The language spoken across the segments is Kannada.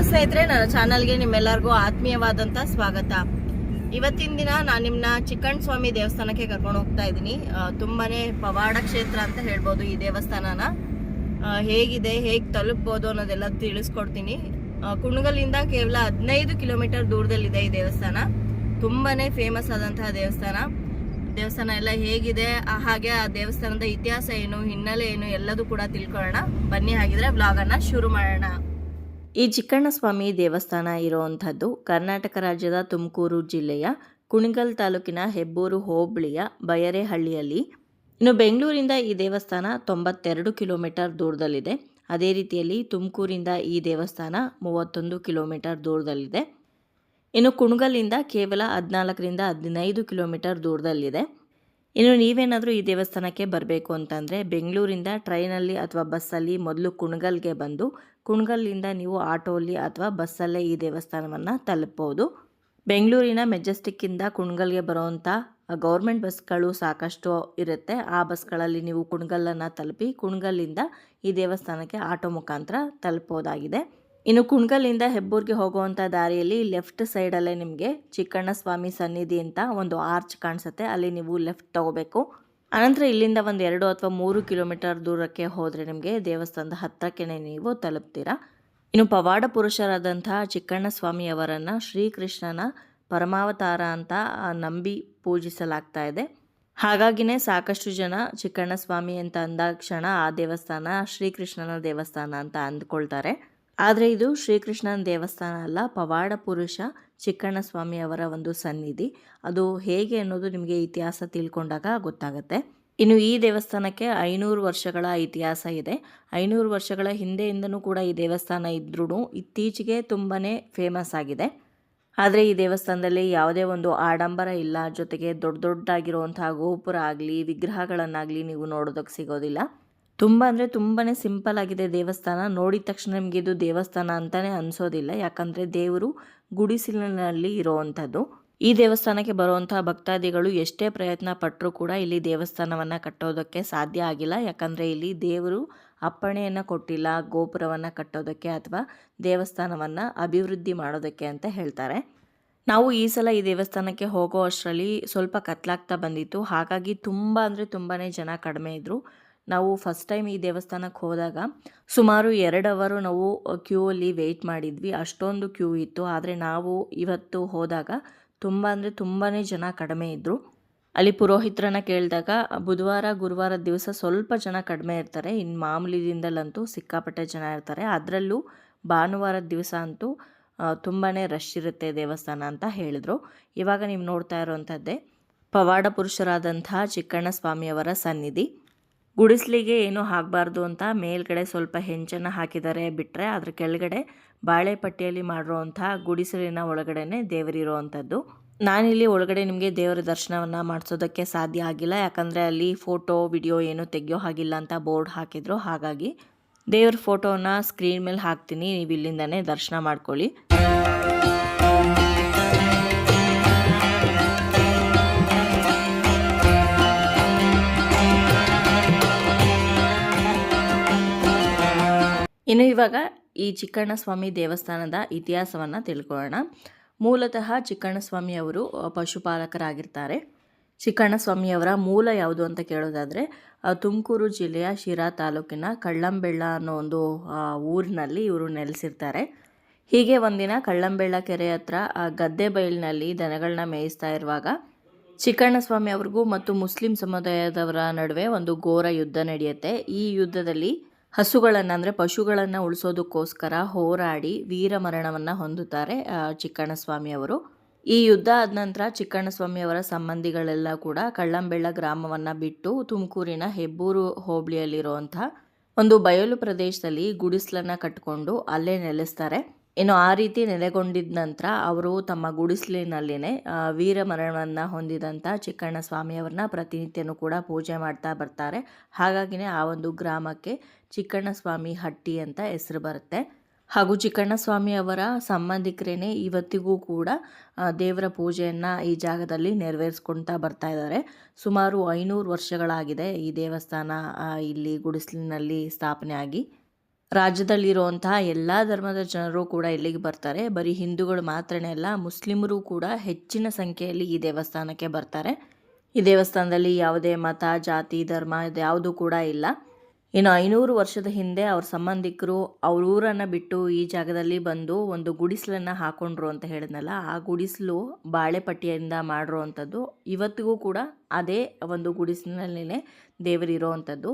ಸ್ನೇಹಿತರೆ, ನನ್ನ ಚಾನಲ್ಗೆ ನಿಮ್ಮೆಲ್ಲರಿಗೂ ಆತ್ಮೀಯವಾದಂಥ ಸ್ವಾಗತ. ಇವತ್ತಿನ ದಿನ ನಾನು ನಿಮ್ಮನ್ನ ಚಿಕ್ಕಣ್ಣ ಸ್ವಾಮಿ ದೇವಸ್ಥಾನಕ್ಕೆ ಕರ್ಕೊಂಡು ಹೋಗ್ತಾ ಇದ್ದೀನಿ. ತುಂಬಾನೇ ಪವಾಡ ಕ್ಷೇತ್ರ ಅಂತ ಹೇಳ್ಬೋದು. ಈ ದೇವಸ್ಥಾನನ ಹೇಗಿದೆ, ಹೇಗೆ ತಲುಪ್ಬೋದು ಅನ್ನೋದೆಲ್ಲ ತಿಳಿಸ್ಕೊಡ್ತೀನಿ. ಕುಣಗಲಿಂದ ಕೇವಲ 15 ಕಿಲೋಮೀಟರ್ ದೂರದಲ್ಲಿದೆ ಈ ದೇವಸ್ಥಾನ. ತುಂಬಾನೇ ಫೇಮಸ್ ಆದಂತಹ ದೇವಸ್ಥಾನ ಎಲ್ಲ ಹೇಗಿದೆ, ಹಾಗೆ ಆ ದೇವಸ್ಥಾನದ ಇತಿಹಾಸ ಏನು, ಹಿನ್ನೆಲೆ ಏನು ಎಲ್ಲದೂ ಕೂಡ ತಿಳ್ಕೊಳ್ಳೋಣ ಬನ್ನಿ. ಹಾಗಿದ್ರೆ ವ್ಲಾಗನ್ನು ಶುರು ಮಾಡೋಣ. ಈ ಚಿಕ್ಕಣ್ಣ ಸ್ವಾಮಿ ದೇವಸ್ಥಾನ ಇರುವಂಥದ್ದು ಕರ್ನಾಟಕ ರಾಜ್ಯದ ತುಮಕೂರು ಜಿಲ್ಲೆಯ ಕುಣಿಗಲ್ ತಾಲೂಕಿನ ಹೆಬ್ಬೂರು ಹೋಬಳಿಯ ಬಯರೇಹಳ್ಳಿಯಲ್ಲಿ. ಇನ್ನು ಬೆಂಗಳೂರಿಂದ ಈ ದೇವಸ್ಥಾನ 92 ಕಿಲೋಮೀಟರ್ ದೂರದಲ್ಲಿದೆ. ಅದೇ ರೀತಿಯಲ್ಲಿ ತುಮಕೂರಿಂದ ಈ ದೇವಸ್ಥಾನ 31 ಕಿಲೋಮೀಟರ್ ದೂರದಲ್ಲಿದೆ. ಇನ್ನು ಕುಣಗಲಿಂದ ಕೇವಲ 14ರಿಂದ 15 ಕಿಲೋಮೀಟರ್ ದೂರದಲ್ಲಿದೆ. ಇನ್ನು ನೀವೇನಾದರೂ ಈ ದೇವಸ್ಥಾನಕ್ಕೆ ಬರಬೇಕು ಅಂತಂದರೆ ಬೆಂಗಳೂರಿಂದ ಟ್ರೈನಲ್ಲಿ ಅಥವಾ ಬಸ್ಸಲ್ಲಿ ಮೊದಲು ಕುಣಗಲ್ಗೆ ಬಂದು ಕುಣಗಲ್ಲಿಂದ ನೀವು ಆಟೋಲ್ಲಿ ಅಥವಾ ಬಸ್ಸಲ್ಲೇ ಈ ದೇವಸ್ಥಾನವನ್ನು ತಲುಪ್ಬೋದು. ಬೆಂಗಳೂರಿನ ಮೆಜೆಸ್ಟಿಕ್ಕಿಂದ ಕುಣಗಲ್ಗೆ ಬರೋವಂಥ ಗೌರ್ಮೆಂಟ್ ಬಸ್ಗಳು ಸಾಕಷ್ಟು ಇರುತ್ತೆ. ಆ ಬಸ್ಗಳಲ್ಲಿ ನೀವು ಕುಣಗಲ್ಲನ್ನು ತಲುಪಿ ಕುಣಗಲ್ಲಿಂದ ಈ ದೇವಸ್ಥಾನಕ್ಕೆ ಆಟೋ ಮುಖಾಂತರ ತಲುಪೋದಾಗಿದೆ. ಇನ್ನು ಕುಣಗಲ್ಲಿಂದ ಹೆಬ್ಬೂರ್ಗೆ ಹೋಗುವಂಥ ದಾರಿಯಲ್ಲಿ ಲೆಫ್ಟ್ ಸೈಡಲ್ಲೇ ನಿಮಗೆ ಚಿಕ್ಕಣ್ಣ ಸ್ವಾಮಿ ಸನ್ನಿಧಿ ಅಂತ ಒಂದು ಆರ್ಚ್ ಕಾಣಿಸುತ್ತೆ. ಅಲ್ಲಿ ನೀವು ಲೆಫ್ಟ್ ತಗೋಬೇಕು. ಅನಂತರ ಇಲ್ಲಿಂದ ಒಂದು 2 ಅಥವಾ 3 ಕಿಲೋಮೀಟರ್ ದೂರಕ್ಕೆ ಹೋದರೆ ನಿಮಗೆ ದೇವಸ್ಥಾನದ ಹತ್ತಿರಕ್ಕೆ ನೀವು ತಲುಪ್ತೀರಾ. ಇನ್ನು ಪವಾಡ ಪುರುಷರಾದಂತಹ ಚಿಕ್ಕಣ್ಣ ಸ್ವಾಮಿಯವರನ್ನು ಶ್ರೀಕೃಷ್ಣನ ಪರಮಾವತಾರ ಅಂತ ನಂಬಿ ಪೂಜಿಸಲಾಗ್ತಾ ಇದೆ. ಹಾಗಾಗಿನೇ ಸಾಕಷ್ಟು ಜನ ಚಿಕ್ಕಣ್ಣ ಸ್ವಾಮಿ ಅಂತ ಅಂದಾಕ್ಷಣ ಆ ದೇವಸ್ಥಾನ ಶ್ರೀಕೃಷ್ಣನ ದೇವಸ್ಥಾನ ಅಂತ ಅಂದ್ಕೊಳ್ತಾರೆ. ಆದರೆ ಇದು ಶ್ರೀಕೃಷ್ಣನ ದೇವಸ್ಥಾನ ಅಲ್ಲ, ಪವಾಡ ಪುರುಷ ಚಿಕ್ಕಣ್ಣ ಸ್ವಾಮಿಯವರ ಒಂದು ಸನ್ನಿಧಿ. ಅದು ಹೇಗೆ ಅನ್ನೋದು ನಿಮಗೆ ಇತಿಹಾಸ ತಿಳ್ಕೊಂಡಾಗ ಗೊತ್ತಾಗುತ್ತೆ. ಇನ್ನು ಈ ದೇವಸ್ಥಾನಕ್ಕೆ 500 ವರ್ಷಗಳ ಇತಿಹಾಸ ಇದೆ. 500 ವರ್ಷಗಳ ಹಿಂದೆಯಿಂದನೂ ಕೂಡ ಈ ದೇವಸ್ಥಾನ ಇದ್ರೂ ಇತ್ತೀಚೆಗೆ ತುಂಬಾ ಫೇಮಸ್ ಆಗಿದೆ. ಆದರೆ ಈ ದೇವಸ್ಥಾನದಲ್ಲಿ ಯಾವುದೇ ಒಂದು ಆಡಂಬರ ಇಲ್ಲ. ಜೊತೆಗೆ ದೊಡ್ಡದಾಗಿರುವಂತಹ ಗೋಪುರ ಆಗಲಿ ವಿಗ್ರಹಗಳನ್ನಾಗಲಿ ನೀವು ನೋಡೋದಕ್ಕೆ ಸಿಗೋದಿಲ್ಲ. ತುಂಬ ತುಂಬಾ ಸಿಂಪಲ್ ಆಗಿದೆ ದೇವಸ್ಥಾನ. ನೋಡಿದ ತಕ್ಷಣ ನಿಮಗೆ ಇದು ದೇವಸ್ಥಾನ ಅಂತಲೇ ಅನಿಸೋದಿಲ್ಲ. ಯಾಕಂದರೆ ದೇವರು ಗುಡಿಸಲಿನಲ್ಲಿ ಇರೋವಂಥದ್ದು. ಈ ದೇವಸ್ಥಾನಕ್ಕೆ ಬರುವಂತಹ ಭಕ್ತಾದಿಗಳು ಎಷ್ಟೇ ಪ್ರಯತ್ನ ಪಟ್ಟರೂ ಕೂಡ ಇಲ್ಲಿ ದೇವಸ್ಥಾನವನ್ನು ಕಟ್ಟೋದಕ್ಕೆ ಸಾಧ್ಯ ಆಗಿಲ್ಲ. ಯಾಕಂದರೆ ಇಲ್ಲಿ ದೇವರು ಅಪ್ಪಣೆಯನ್ನು ಕೊಟ್ಟಿಲ್ಲ ಗೋಪುರವನ್ನು ಕಟ್ಟೋದಕ್ಕೆ ಅಥವಾ ದೇವಸ್ಥಾನವನ್ನು ಅಭಿವೃದ್ಧಿ ಮಾಡೋದಕ್ಕೆ ಅಂತ ಹೇಳ್ತಾರೆ. ನಾವು ಈ ಸಲ ಈ ದೇವಸ್ಥಾನಕ್ಕೆ ಹೋಗೋ ಅಷ್ಟರಲ್ಲಿ ಸ್ವಲ್ಪ ಕತ್ಲಾಗ್ತಾ ಬಂದಿತ್ತು. ಹಾಗಾಗಿ ತುಂಬಾ ಜನ ಕಡಿಮೆ ಇದ್ದರು. ನಾವು ಫಸ್ಟ್ ಟೈಮ್ ಈ ದೇವಸ್ಥಾನಕ್ಕೆ ಹೋದಾಗ ಸುಮಾರು 2 ಅವರು ನಾವು ಕ್ಯೂ ಅಲ್ಲಿ ವೆಯ್ಟ್ ಮಾಡಿದ್ವಿ. ಅಷ್ಟೊಂದು ಕ್ಯೂ ಇತ್ತು. ಆದರೆ ನಾವು ಇವತ್ತು ಹೋದಾಗ ತುಂಬಾ ಜನ ಕಡಿಮೆ ಇದ್ದರು. ಅಲ್ಲಿ ಪುರೋಹಿತರನ್ನ ಕೇಳಿದಾಗ ಬುಧವಾರ ಗುರುವಾರ ದಿವಸ ಸ್ವಲ್ಪ ಜನ ಕಡಿಮೆ ಇರ್ತಾರೆ. ಇನ್ನು ಮಾಮೂಲಿ ದಿನದಲ್ಲಂತೂ ಸಿಕ್ಕಾಪಟ್ಟೆ ಜನ ಇರ್ತಾರೆ. ಅದರಲ್ಲೂ ಭಾನುವಾರದ ದಿವಸ ಅಂತೂ ತುಂಬಾ ರಶ್ ಇರುತ್ತೆ ದೇವಸ್ಥಾನ ಅಂತ ಹೇಳಿದರು. ಇವಾಗ ನೀವು ನೋಡ್ತಾ ಇರೋವಂಥದ್ದೇ ಪವಾಡ ಪುರುಷರಾದಂತಹ ಚಿಕ್ಕಣ್ಣ ಸ್ವಾಮಿಯವರ ಸನ್ನಿಧಿ. ಗುಡಿಸ್ಲಿಗೆ ಏನೂ ಆಗಬಾರ್ದು ಅಂತ ಮೇಲ್ಗಡೆ ಸ್ವಲ್ಪ ಹೆಂಚನ್ನು ಹಾಕಿದ್ದಾರೆ ಬಿಟ್ಟರೆ ಅದ್ರ ಕೆಳಗಡೆ ಬಾಳೆಪಟ್ಟಿಯಲ್ಲಿ ಮಾಡಿರೋವಂಥ ಗುಡಿಸಲಿನ ಒಳಗಡೆನೆ ದೇವರಿರೋವಂಥದ್ದು. ನಾನಿಲ್ಲಿ ಒಳಗಡೆ ನಿಮಗೆ ದೇವರ ದರ್ಶನವನ್ನು ಮಾಡಿಸೋದಕ್ಕೆ ಸಾಧ್ಯ ಆಗಿಲ್ಲ. ಯಾಕಂದರೆ ಅಲ್ಲಿ ಫೋಟೋ ವಿಡಿಯೋ ಏನೂ ತೆಗೆಯೋ ಹಾಗಿಲ್ಲ ಅಂತ ಬೋರ್ಡ್ ಹಾಕಿದ್ರು. ಹಾಗಾಗಿ ದೇವ್ರ ಫೋಟೋನ ಸ್ಕ್ರೀನ್ ಮೇಲೆ ಹಾಕ್ತೀನಿ, ನೀವು ಇಲ್ಲಿಂದನೇ ದರ್ಶನ ಮಾಡ್ಕೊಳ್ಳಿ. ಇನ್ನು ಇವಾಗ ಈ ಚಿಕ್ಕಣ್ಣ ಸ್ವಾಮಿ ದೇವಸ್ಥಾನದ ಇತಿಹಾಸವನ್ನು ತಿಳ್ಕೊಳ್ಳೋಣ. ಮೂಲತಃ ಚಿಕ್ಕಣ್ಣ ಸ್ವಾಮಿಯವರು ಪಶುಪಾಲಕರಾಗಿರ್ತಾರೆ. ಚಿಕ್ಕಣ್ಣ ಸ್ವಾಮಿಯವರ ಮೂಲ ಯಾವುದು ಅಂತ ಕೇಳೋದಾದರೆ ತುಮಕೂರು ಜಿಲ್ಲೆಯ ಶಿರಾ ತಾಲೂಕಿನ ಕಳ್ಳಂಬೆಳ್ಳ ಅನ್ನೋ ಒಂದು ಊರಿನಲ್ಲಿ ಇವರು ನೆಲೆಸಿರ್ತಾರೆ. ಹೀಗೆ ಒಂದಿನ ಕಳ್ಳಂಬೆಳ್ಳ ಕೆರೆ ಹತ್ರ ಗದ್ದೆ ಬಯಲಿನಲ್ಲಿ ದನಗಳನ್ನ ಮೇಯಿಸ್ತಾ ಇರುವಾಗ ಚಿಕ್ಕಣ್ಣ ಸ್ವಾಮಿ ಅವ್ರಿಗೂ ಮತ್ತು ಮುಸ್ಲಿಂ ಸಮುದಾಯದವರ ನಡುವೆ ಒಂದು ಘೋರ ಯುದ್ಧ ನಡೆಯುತ್ತೆ. ಈ ಯುದ್ಧದಲ್ಲಿ ಹಸುಗಳನ್ನು ಅಂದರೆ ಪಶುಗಳನ್ನು ಉಳಿಸೋದಕ್ಕೋಸ್ಕರ ಹೋರಾಡಿ ವೀರ ಮರಣವನ್ನು ಹೊಂದುತ್ತಾರೆ ಚಿಕ್ಕಣ್ಣ ಸ್ವಾಮಿಯವರು. ಈ ಯುದ್ಧ ಆದ ನಂತರ ಚಿಕ್ಕಣ್ಣ ಸ್ವಾಮಿಯವರ ಸಂಬಂಧಿಗಳೆಲ್ಲ ಕೂಡ ಕಳ್ಳಂಬೆಳ್ಳ ಗ್ರಾಮವನ್ನು ಬಿಟ್ಟು ತುಮಕೂರಿನ ಹೆಬ್ಬೂರು ಹೋಬಳಿಯಲ್ಲಿರುವಂಥ ಒಂದು ಬಯಲು ಪ್ರದೇಶದಲ್ಲಿ ಗುಡಿಸಲನ್ನು ಕಟ್ಟಿಕೊಂಡು ಅಲ್ಲೇ ನೆಲೆಸ್ತಾರೆ. ಇನ್ನು ಆ ರೀತಿ ನೆಲೆಗೊಂಡಿದ್ದ ನಂತರ ಅವರು ತಮ್ಮ ಗುಡಿಸಲಿನಲ್ಲಿನೇ ವೀರ ಮರಣವನ್ನು ಹೊಂದಿದಂಥ ಚಿಕ್ಕಣ್ಣ ಸ್ವಾಮಿಯವ್ರನ್ನ ಪ್ರತಿನಿತ್ಯನೂ ಕೂಡ ಪೂಜೆ ಮಾಡ್ತಾ ಬರ್ತಾರೆ. ಹಾಗಾಗಿನೇ ಆ ಒಂದು ಗ್ರಾಮಕ್ಕೆ ಚಿಕ್ಕಣ್ಣ ಸ್ವಾಮಿ ಹಟ್ಟಿ ಅಂತ ಹೆಸರು ಬರುತ್ತೆ. ಹಾಗೂ ಚಿಕ್ಕಣ್ಣ ಸ್ವಾಮಿ ಅವರ ಸಂಬಂಧಿಕರೇನೆ ಇವತ್ತಿಗೂ ಕೂಡ ದೇವರ ಪೂಜೆಯನ್ನು ಈ ಜಾಗದಲ್ಲಿ ನೆರವೇರಿಸ್ಕೊಳ್ತಾ ಬರ್ತಾ ಇದ್ದಾರೆ. ಸುಮಾರು 500 ವರ್ಷಗಳಾಗಿದೆ ಈ ದೇವಸ್ಥಾನ ಇಲ್ಲಿ ಗುಡಿಸಲಿನಲ್ಲಿ ಸ್ಥಾಪನೆ ಆಗಿ. ರಾಜ್ಯದಲ್ಲಿರುವಂತಹ ಎಲ್ಲ ಧರ್ಮದ ಜನರು ಕೂಡ ಇಲ್ಲಿಗೆ ಬರ್ತಾರೆ. ಬರೀ ಹಿಂದೂಗಳು ಮಾತ್ರನೇ ಅಲ್ಲ, ಮುಸ್ಲಿಮರು ಕೂಡ ಹೆಚ್ಚಿನ ಸಂಖ್ಯೆಯಲ್ಲಿ ಈ ದೇವಸ್ಥಾನಕ್ಕೆ ಬರ್ತಾರೆ. ಈ ದೇವಸ್ಥಾನದಲ್ಲಿ ಯಾವುದೇ ಮತ, ಜಾತಿ, ಧರ್ಮ ಇದ್ಯಾವುದು ಕೂಡ ಇಲ್ಲ. ಇನ್ನು 500 ವರ್ಷದ ಹಿಂದೆ ಅವ್ರ ಸಂಬಂಧಿಕರು ಅವ್ರ ಊರನ್ನು ಬಿಟ್ಟು ಈ ಜಾಗದಲ್ಲಿ ಬಂದು ಒಂದು ಗುಡಿಸಲನ್ನು ಹಾಕೊಂಡ್ರು ಅಂತ ಹೇಳಿದ್ನಲ್ಲ, ಆ ಗುಡಿಸಲು ಬಾಳೆಪಟ್ಟಿಯಿಂದ ಮಾಡಿರುವಂಥದ್ದು. ಇವತ್ತಿಗೂ ಕೂಡ ಅದೇ ಒಂದು ಗುಡಿಸಲಿನಲ್ಲೇ ದೇವರಿರೋವಂಥದ್ದು.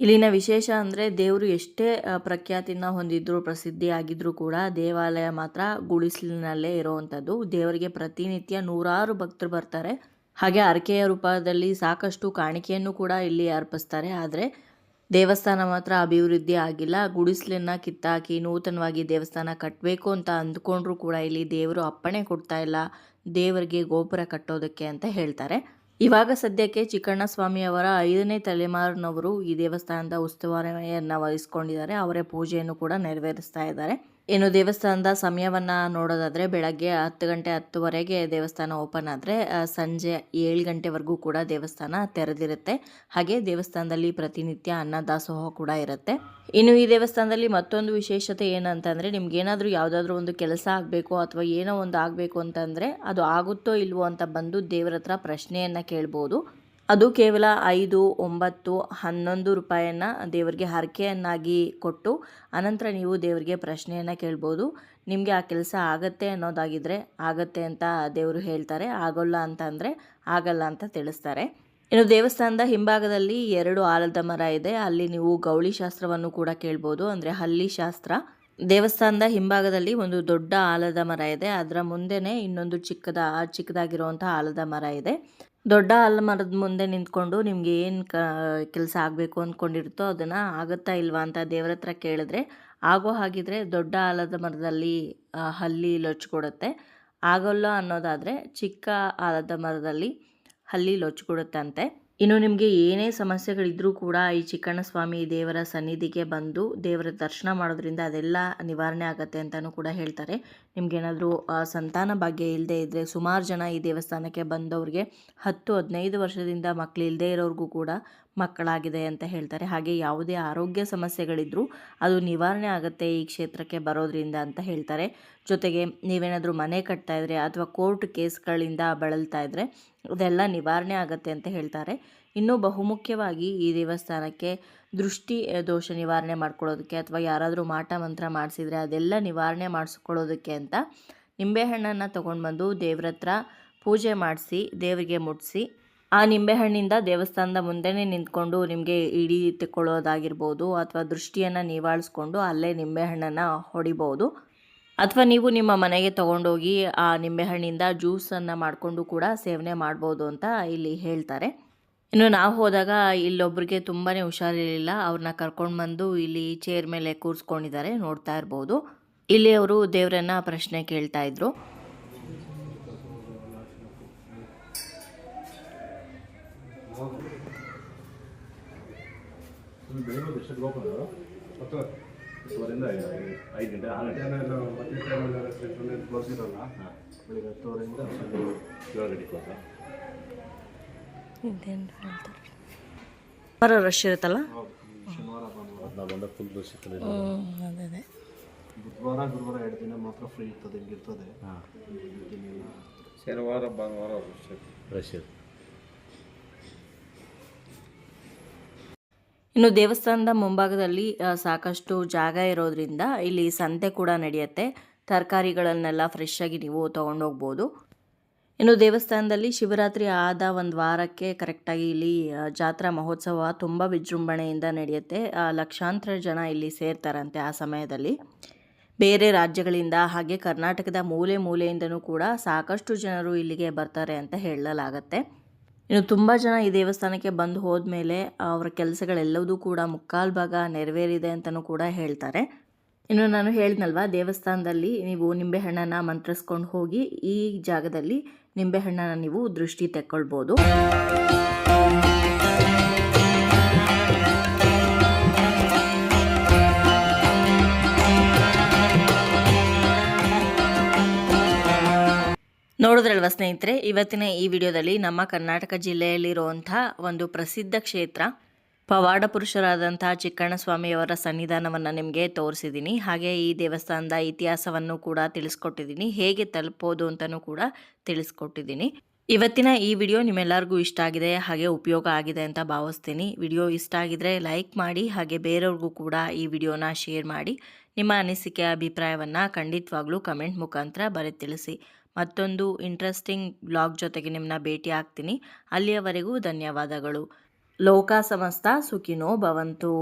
ಇಲ್ಲಿನ ವಿಶೇಷ ಅಂದರೆ ದೇವರು ಎಷ್ಟೇ ಪ್ರಖ್ಯಾತಿನ ಹೊಂದಿದ್ರು, ಪ್ರಸಿದ್ಧಿ ಆಗಿದ್ರೂ ಕೂಡ ದೇವಾಲಯ ಮಾತ್ರ ಗುಡಿಸಲಿನಲ್ಲೇ ಇರೋವಂಥದ್ದು. ದೇವರಿಗೆ ಪ್ರತಿನಿತ್ಯ ನೂರಾರು ಭಕ್ತರು ಬರ್ತಾರೆ. ಹಾಗೆ ಹರಕೆಯ ರೂಪದಲ್ಲಿ ಸಾಕಷ್ಟು ಕಾಣಿಕೆಯನ್ನು ಕೂಡ ಇಲ್ಲಿ ಅರ್ಪಿಸ್ತಾರೆ. ಆದರೆ ದೇವಸ್ಥಾನ ಮಾತ್ರ ಅಭಿವೃದ್ಧಿ ಆಗಿಲ್ಲ. ಗುಡಿಸಲನ್ನ ಕಿತ್ತಾಕಿ ನೂತನವಾಗಿ ದೇವಸ್ಥಾನ ಕಟ್ಟಬೇಕು ಅಂತ ಅಂದ್ಕೊಂಡ್ರೂ ಕೂಡ ಇಲ್ಲಿ ದೇವರು ಅಪ್ಪಣೆ ಕೊಡ್ತಾ ಇಲ್ಲ ದೇವರಿಗೆ ಗೋಪುರ ಕಟ್ಟೋದಕ್ಕೆ ಅಂತ ಹೇಳ್ತಾರೆ. ಇವಾಗ ಸದ್ಯಕ್ಕೆ ಚಿಕ್ಕಣ್ಣಸ್ವಾಮಿಯವರ 5ನೇ ತಲೆಮಾರಿನವರು ಈ ದೇವಸ್ಥಾನದ ಉಸ್ತುವಾರಿಯನ್ನು ವಹಿಸ್ಕೊಂಡಿದ್ದಾರೆ. ಅವರೇ ಪೂಜೆಯನ್ನು ಕೂಡ ನೆರವೇರಿಸ್ತಾ ಇದ್ದಾರೆ. ಇನ್ನು ದೇವಸ್ಥಾನದ ಸಮಯವನ್ನು ನೋಡೋದಾದರೆ ಬೆಳಗ್ಗೆ 10 ಗಂಟೆ 10:30ಗೆ ದೇವಸ್ಥಾನ ಓಪನ್ ಆದರೆ ಸಂಜೆ 7 ಗಂಟೆವರೆಗೂ ಕೂಡ ದೇವಸ್ಥಾನ ತೆರೆದಿರುತ್ತೆ. ಹಾಗೆ ದೇವಸ್ಥಾನದಲ್ಲಿ ಪ್ರತಿನಿತ್ಯ ಅನ್ನದಾಸೋಹ ಕೂಡ ಇರುತ್ತೆ. ಇನ್ನು ಈ ದೇವಸ್ಥಾನದಲ್ಲಿ ಮತ್ತೊಂದು ವಿಶೇಷತೆ ಏನಂತಂದರೆ, ನಿಮ್ಗೇನಾದರೂ ಯಾವುದಾದ್ರೂ ಒಂದು ಕೆಲಸ ಆಗಬೇಕು ಅಥವಾ ಏನೋ ಒಂದು ಆಗಬೇಕು ಅಂತಂದರೆ ಅದು ಆಗುತ್ತೋ ಇಲ್ವೋ ಅಂತ ಬಂದು ದೇವರ ಹತ್ರ ಪ್ರಶ್ನೆಯನ್ನು ಕೇಳ್ಬೋದು. ಅದು ಕೇವಲ 5, 9, 11 ರೂಪಾಯಿಯನ್ನು ದೇವರಿಗೆ ಹರಕೆಯನ್ನಾಗಿ ಕೊಟ್ಟು ಅನಂತರ ನೀವು ದೇವರಿಗೆ ಪ್ರಶ್ನೆಯನ್ನು ಕೇಳ್ಬೋದು. ನಿಮಗೆ ಆ ಕೆಲಸ ಆಗತ್ತೆ ಅನ್ನೋದಾಗಿದ್ದರೆ ಆಗತ್ತೆ ಅಂತ ದೇವರು ಹೇಳ್ತಾರೆ, ಆಗೋಲ್ಲ ಅಂತ ಅಂದರೆ ಆಗಲ್ಲ ಅಂತ ತಿಳಿಸ್ತಾರೆ. ಇನ್ನು ದೇವಸ್ಥಾನದ ಹಿಂಭಾಗದಲ್ಲಿ 2 ಆಲದ ಮರ ಇದೆ. ಅಲ್ಲಿ ನೀವು ಗೌಳಿ ಶಾಸ್ತ್ರವನ್ನು ಕೂಡ ಕೇಳ್ಬೋದು, ಅಂದರೆ ಹಲ್ಲಿ ಶಾಸ್ತ್ರ. ದೇವಸ್ಥಾನದ ಹಿಂಭಾಗದಲ್ಲಿ ಒಂದು ದೊಡ್ಡ ಆಲದ ಮರ ಇದೆ. ಅದರ ಮುಂದೆನೇ ಇನ್ನೊಂದು ಚಿಕ್ಕದಾಗಿರುವಂಥ ಆಲದ ಮರ ಇದೆ. ದೊಡ್ಡ ಆಲಮರದ ಮುಂದೆ ನಿಂತ್ಕೊಂಡು ನಿಮಗೆ ಏನು ಕೆಲಸ ಆಗಬೇಕು ಅಂದ್ಕೊಂಡಿರುತ್ತೋ ಅದನ್ನು ಆಗುತ್ತಾ ಇಲ್ವಾ ಅಂತ ದೇವರ ಹತ್ರ ಕೇಳಿದ್ರೆ ಆಗೋ ಹಾಗಿದ್ರೆ ದೊಡ್ಡ ಆಲದ ಮರದಲ್ಲಿ ಹಲ್ಲಿ ಲೊಚ್ಕೊಡುತ್ತೆ. ಆಗೋಲ್ಲ ಅನ್ನೋದಾದರೆ ಚಿಕ್ಕ ಆಲದ ಮರದಲ್ಲಿ ಹಲ್ಲಿ ಲೊಚ್ಕೊಡುತ್ತಂತೆ. ಇನ್ನು ನಿಮಗೆ ಏನೇ ಸಮಸ್ಯೆಗಳಿದ್ರೂ ಕೂಡ ಈ ಚಿಕ್ಕಣ್ಣಸ್ವಾಮಿ ದೇವರ ಸನ್ನಿಧಿಗೆ ಬಂದು ದೇವರ ದರ್ಶನ ಮಾಡೋದ್ರಿಂದ ಅದೆಲ್ಲ ನಿವಾರಣೆ ಆಗುತ್ತೆ ಅಂತಲೂ ಕೂಡ ಹೇಳ್ತಾರೆ. ನಿಮಗೇನಾದರೂ ಸಂತಾನ ಭಾಗ್ಯ ಇಲ್ಲದೆ ಇದ್ದರೆ, ಸುಮಾರು ಜನ ಈ ದೇವಸ್ಥಾನಕ್ಕೆ ಬಂದವ್ರಿಗೆ 10-15 ವರ್ಷದಿಂದ ಮಕ್ಕಳು ಇಲ್ಲದೆ ಇರೋರಿಗೂ ಕೂಡ ಮಕ್ಕಳಾಗಿದೆ ಅಂತ ಹೇಳ್ತಾರೆ. ಹಾಗೆ ಯಾವುದೇ ಆರೋಗ್ಯ ಸಮಸ್ಯೆಗಳಿದ್ರೂ ಅದು ನಿವಾರಣೆ ಆಗುತ್ತೆ ಈ ಕ್ಷೇತ್ರಕ್ಕೆ ಬರೋದ್ರಿಂದ ಅಂತ ಹೇಳ್ತಾರೆ. ಜೊತೆಗೆ ನೀವೇನಾದರೂ ಮನೆ ಕಟ್ತಾ ಇದ್ರೆ ಅಥವಾ ಕೋರ್ಟ್ ಕೇಸ್ಗಳಿಂದ ಬಳಲ್ತಾ ಇದ್ದರೆ ಅದೆಲ್ಲ ನಿವಾರಣೆ ಆಗುತ್ತೆ ಅಂತ ಹೇಳ್ತಾರೆ. ಇನ್ನೂ ಬಹುಮುಖ್ಯವಾಗಿ ಈ ದೇವಸ್ಥಾನಕ್ಕೆ ದೃಷ್ಟಿ ದೋಷ ನಿವಾರಣೆ ಮಾಡ್ಕೊಳ್ಳೋದಕ್ಕೆ ಅಥವಾ ಯಾರಾದರೂ ಮಾಟ ಮಂತ್ರ ಮಾಡಿಸಿದ್ರೆ ಅದೆಲ್ಲ ನಿವಾರಣೆ ಮಾಡಿಸ್ಕೊಳ್ಳೋದಕ್ಕೆ ಅಂತ ನಿಂಬೆಹಣ್ಣನ್ನು ತೊಗೊಂಡು ಬಂದು ದೇವ್ರ ಹತ್ರ ಪೂಜೆ ಮಾಡಿಸಿ ದೇವರಿಗೆ ಮುಟ್ಟಿಸಿ ಆ ನಿಂಬೆಹಣ್ಣಿಂದ ದೇವಸ್ಥಾನದ ಮುಂದೆನೇ ನಿಂತ್ಕೊಂಡು ನಿಮಗೆ ಇಡಿ ತೆಕ್ಕೊಳ್ಳೋದಾಗಿರ್ಬೋದು ಅಥವಾ ದೃಷ್ಟಿಯನ್ನು ನಿವಾಳಿಸ್ಕೊಂಡು ಅಲ್ಲೇ ನಿಂಬೆಹಣ್ಣನ್ನು ಹೊಡಿಬೋದು. ಅಥವಾ ನೀವು ನಿಮ್ಮ ಮನೆಗೆ ತೊಗೊಂಡೋಗಿ ಆ ನಿಂಬೆಹಣ್ಣಿಂದ ಜ್ಯೂಸನ್ನು ಮಾಡಿಕೊಂಡು ಕೂಡ ಸೇವನೆ ಮಾಡ್ಬೋದು ಅಂತ ಇಲ್ಲಿ ಹೇಳ್ತಾರೆ. ಇನ್ನು ನಾವು ಹೋದಾಗ ಇಲ್ಲೊಬ್ಬರಿಗೆ ತುಂಬಾ ಹುಷಾರಿರಲಿಲ್ಲ. ಅವ್ರನ್ನ ಕರ್ಕೊಂಡು ಬಂದು ಇಲ್ಲಿ ಚೇರ್ ಮೇಲೆ ಕೂರಿಸ್ಕೊಂಡಿದ್ದಾರೆ, ನೋಡ್ತಾ ಇರ್ಬೋದು. ಇಲ್ಲಿ ಅವರು ದೇವರನ್ನ ಪ್ರಶ್ನೆ ಕೇಳ್ತಾ ಇದ್ರು. ಬೆಳಿಗ್ಗೆ 5 ಗಂಟೆ 6 ಗಂಟೆ ಕ್ಲೋಸ್ ಇರೋಲ್ಲ. ಬೆಳಿಗ್ಗೆ 10:30ರಿಂದ 7 ಗಂಟೆ ಕ್ಲೋಸ್. ರಶ್ ಇರುತ್ತಲ್ಲ. ಶನಿವಾರ ನಾವು ಬಂದಾಗ ಫುಲ್ ರಶ್ ಇರ್ತದೆ. ಅದೇ ಬುಧವಾರ ಗುರುವಾರ 2 ದಿನ ಮಾತ್ರ ಫ್ರೀ ಇರ್ತದೆ, ಹಿಂಗಿರ್ತದೆ. ಶನಿವಾರ ಭಾನುವಾರ ರಶ್ ಇರ್ತದೆ. ಇನ್ನು ದೇವಸ್ಥಾನದ ಮುಂಭಾಗದಲ್ಲಿ ಸಾಕಷ್ಟು ಜಾಗ ಇರೋದ್ರಿಂದ ಇಲ್ಲಿ ಸಂತೆ ಕೂಡ ನಡೆಯುತ್ತೆ. ತರಕಾರಿಗಳನ್ನೆಲ್ಲ ಫ್ರೆಶ್ ಆಗಿ ನೀವು ತೊಗೊಂಡೋಗ್ಬೋದು. ಇನ್ನು ದೇವಸ್ಥಾನದಲ್ಲಿ ಶಿವರಾತ್ರಿ ಆದ 1 ವಾರಕ್ಕೆ ಕರೆಕ್ಟಾಗಿ ಇಲ್ಲಿ ಜಾತ್ರಾ ಮಹೋತ್ಸವ ತುಂಬ ವಿಜೃಂಭಣೆಯಿಂದ ನಡೆಯುತ್ತೆ. ಲಕ್ಷಾಂತರ ಜನ ಇಲ್ಲಿ ಸೇರ್ತಾರಂತೆ ಆ ಸಮಯದಲ್ಲಿ. ಬೇರೆ ರಾಜ್ಯಗಳಿಂದ ಹಾಗೆ ಕರ್ನಾಟಕದ ಮೂಲೆ ಮೂಲೆಯಿಂದನೂ ಕೂಡ ಸಾಕಷ್ಟು ಜನರು ಇಲ್ಲಿಗೆ ಬರ್ತಾರೆ ಅಂತ ಹೇಳಲಾಗತ್ತೆ. ಇನ್ನು ತುಂಬ ಜನ ಈ ದೇವಸ್ಥಾನಕ್ಕೆ ಬಂದು ಹೋದ್ಮೇಲೆ ಅವರ ಕೆಲಸಗಳೆಲ್ಲವೂ ಕೂಡ ಮುಕ್ಕಾಲು ಭಾಗ ನೆರವೇರಿದೆ ಅಂತಲೂ ಕೂಡ ಹೇಳ್ತಾರೆ. ಇನ್ನು ನಾನು ಹೇಳಿದ್ನಲ್ವ, ದೇವಸ್ಥಾನದಲ್ಲಿ ನೀವು ನಿಂಬೆಹಣ್ಣನ್ನು ಮಂತ್ರಿಸ್ಕೊಂಡು ಹೋಗಿ ಈ ಜಾಗದಲ್ಲಿ ನಿಂಬೆಹಣ್ಣನ್ನು ನೀವು ದೃಷ್ಟಿ ತೆಕ್ಕೊಳ್ಬೋದು. ನೋಡಿದ್ರಲ್ವ ಸ್ನೇಹಿತರೆ, ಇವತ್ತಿನ ಈ ವಿಡಿಯೋದಲ್ಲಿ ನಮ್ಮ ಕರ್ನಾಟಕ ಜಿಲ್ಲೆಯಲ್ಲಿರುವಂಥ ಒಂದು ಪ್ರಸಿದ್ಧ ಕ್ಷೇತ್ರ ಪವಾಡ ಪುರುಷರಾದಂತಹ ಚಿಕ್ಕಣ್ಣಸ್ವಾಮಿಯವರ ಸನ್ನಿಧಾನವನ್ನು ನಿಮಗೆ ತೋರಿಸಿದ್ದೀನಿ. ಹಾಗೆ ಈ ದೇವಸ್ಥಾನದ ಇತಿಹಾಸವನ್ನು ಕೂಡ ತಿಳಿಸ್ಕೊಟ್ಟಿದ್ದೀನಿ, ಹೇಗೆ ತಲುಪೋದು ಅಂತಲೂ ಕೂಡ ತಿಳಿಸ್ಕೊಟ್ಟಿದ್ದೀನಿ. ಇವತ್ತಿನ ಈ ವಿಡಿಯೋ ನಿಮ್ಮೆಲ್ಲರಿಗೂ ಇಷ್ಟ ಆಗಿದೆ, ಹಾಗೆ ಉಪಯೋಗ ಆಗಿದೆ ಅಂತ ಭಾವಿಸ್ತೀನಿ. ವಿಡಿಯೋ ಇಷ್ಟ ಆಗಿದ್ರೆ ಲೈಕ್ ಮಾಡಿ, ಹಾಗೆ ಬೇರೆಯವ್ರಿಗೂ ಕೂಡ ಈ ವಿಡಿಯೋನ ಶೇರ್ ಮಾಡಿ. ನಿಮ್ಮ ಅನಿಸಿಕೆ ಅಭಿಪ್ರಾಯವನ್ನು ಖಂಡಿತವಾಗ್ಲೂ ಕಮೆಂಟ್ ಮುಖಾಂತರ ಬರೆದು ತಿಳಿಸಿ. ಮತ್ತೊಂದು ಇಂಟ್ರೆಸ್ಟಿಂಗ್ ಬ್ಲಾಗ್ ಜೊತೆಗೆ ನಿಮ್ಮನ್ನ ಭೇಟಿ ಆಗ್ತೀನಿ. ಅಲ್ಲಿಯವರೆಗೂ ಧನ್ಯವಾದಗಳು. ಲೋಕ ಸಮಸ್ತ ಸುಖಿನೋ ಭವಂತು.